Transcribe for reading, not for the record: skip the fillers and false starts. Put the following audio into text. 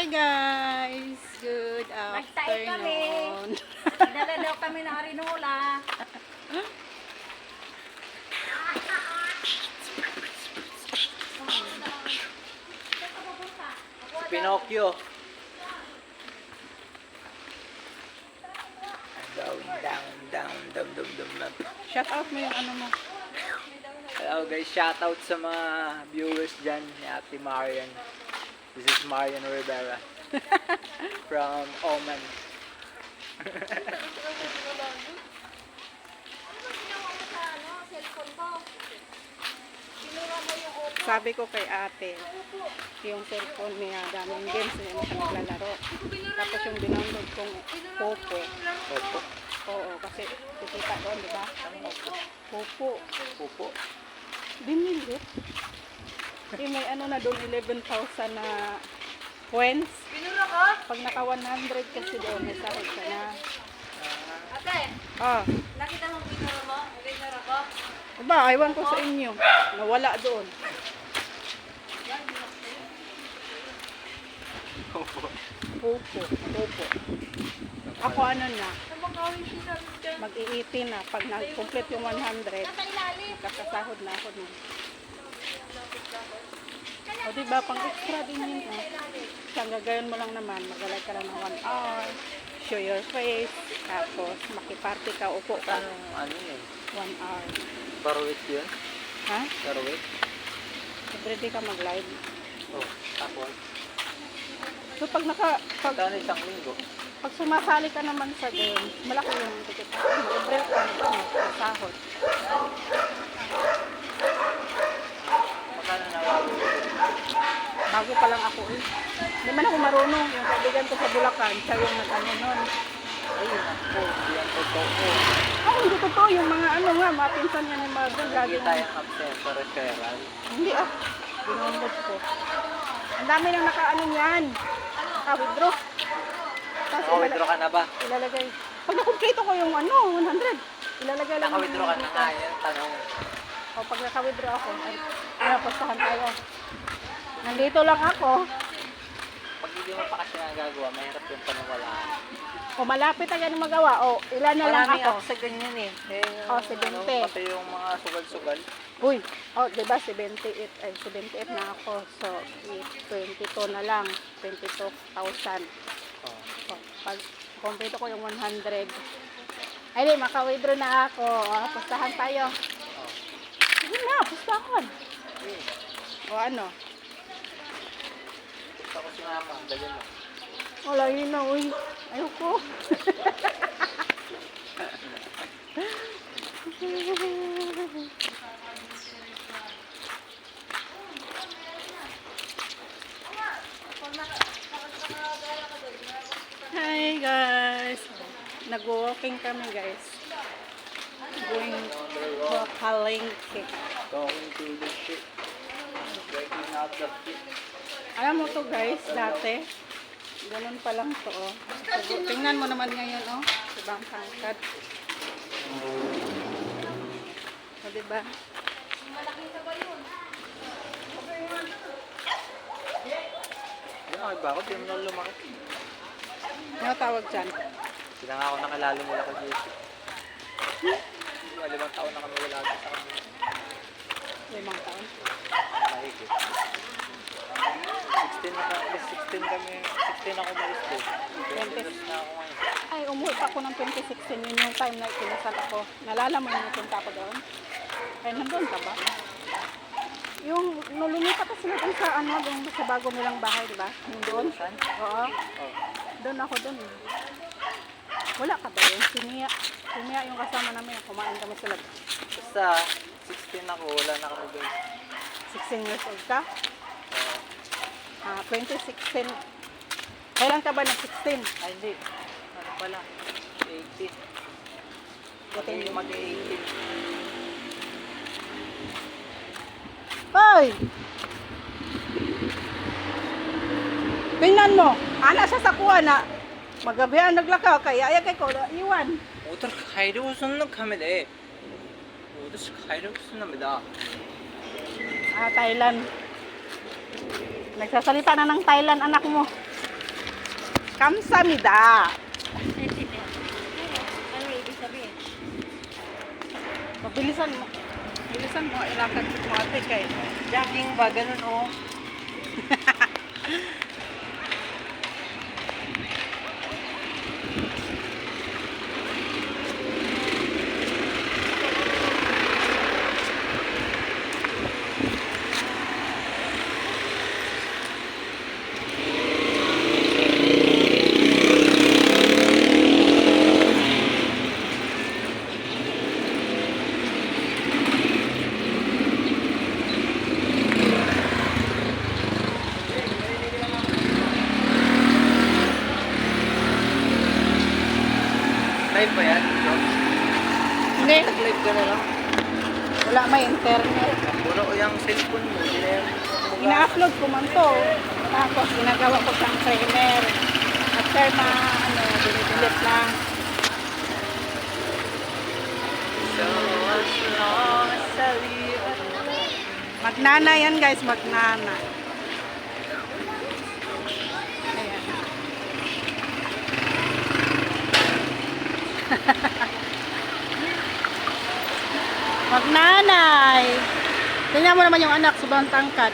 Hi guys! Good Nagtae kami. afternoon. Dala daw kami ng Arinola. Pinocchio. Down, down, down, down, down, down, down. Shout out mo yung ano mo. Hello guys, shoutout sa mga viewers dyan ni Ate Marian. This is Marian Rivera from Oman. Sabi ko kay ate, yung cellphone niya, daming games na siya naglalaro. Tapos yung dinownload kong Popo. Opo. Oo, kasi kikita doon, di ba? Popo. Opo. Binili. May ano na doon, 11,000 na coins. Pinura ko? Pag naka 100 kasi doon, may sahod ka na. Ate, Ah, nakita mo pinura mo? Pinura ko? diba, aywan ko sa inyo. Nawala doon. Opo. Popo. Popo. Ako ano na, mag-i-18 na. Pag na-complete yung 100, Nasa ilalim. kakasahod na ako nun. O diba, pang extra din yun. Siyang gagawin mo lang naman, mag-alay ka lang ng 1 hour, show your face, tapos makiparty ka, upo ka, Anong ano yun? 1 hour. Barwit yun? Ha? Barwit? Everyday ka mag-live. Oh, tapos? So pag Kano isang linggo? pag sumasali ka naman sa game, malaki yung ticket. Mag-break ka na yung sahod. Magkano nawawin? Bago pa lang ako eh. Hindi man ako marunong. Yung kaibigan ko sa Bulacan, siya yung nag-ano nun. Ayun ako, hindi ang totoo. Oh, hindi totoo. Yung mga ano nga, mga pinsan niya ni Marvel. Lagi Nakikita yung absent sa referral. Hindi ah. Binunod ko. Ang dami nang naka-ano niyan. Naka-withdraw. Tapos Naka-withdraw ka na ba? ilalagay. Pag nakumplito ko yung ano, 100. Ilalagay lang. Naka-withdraw ka na nga, yan ang tanong. O pag naka-withdraw ako, ay, postahan tayo. Nandito lang ako. Pag hindi mo pa kasi nagagawa, mahirap yung panawalaan. O malapit na yan magawa. O ilan na lang Maraming ako. ako sa ganyan eh. Oh, 70. Pati yung mga sugal-sugal. Uy, oh, diba 78, ay 78 na ako. So, 22 na lang. 22,000. Oh. So, pag kumpleto ko yung 100. Ay, di, maka-withdraw na ako. Oh, pustahan tayo. Oh. Sige na, pustahan. Eh, O ano? gusto ko si mama. Dali mo. Wala yun na, uy. Ayoko. Hi guys. Nag-walking kami guys. Going to Palengke. Going to the ship. Breaking out the ship. Alam mo to guys, dati. Ganun pa lang to oh. So, tingnan mo naman ngayon oh. Ibang pangkat. O diba? Yan, okay ba ako? Di mo na lumaki. Ano tawag dyan? Hindi na nga ako nakilala nila kay Jesus. 5 taon na kami wala sa kanila. 5 taon. Mahigit. 16 na kami, 16 kami, 16 ako malis din. 20 na ako ngayon. Ay, umuwi pa ako ng 2016. Yun yung time na ikinasal ako. Nalala mo yung napunta ako doon? Ay, nandun ka ba? Yung lumipat pa sila dun sa ano, dun sa bago nilang bahay, di ba? Yung doon? Saan? Oo. Oh. Doon ako doon. Wala ka ba yun? Siniya yung kasama namin. Kumain kami sila. Basta 16 ako, wala na kami doon. 16 years old ka? Oo. 2016. Kailan ka ba nag-16? Ay hindi, ano pala, 18. Buti yung Mag-18. Hoy! Tingnan mo. Ana siya sa kuha na. Magabihan naglakaw. Kaya ay kay ko. Iwan. おとら帰りをすんのカメで私帰りをすんのめだ Thailand. Nagsasalita na ng Thailand anak mo. Kamsamida. Ano ibig sabihin? Mabilisan mo. Bilisan mo, ilakad mo ate kay. Jogging ba? Ganun oh. Live ba yan? Hindi, Nag-live ka na lang. wala may internet. Puro ko yung cellphone mo. Hindi na yan. Ina-upload ko man to. Tapos ginagawa ko siyang trailer. After dinidelete lang. So, as long as I live. Magnana yan guys, magnana. Ayan. Magnanay. Tingnan mo naman yung anak, sobrang tangkad.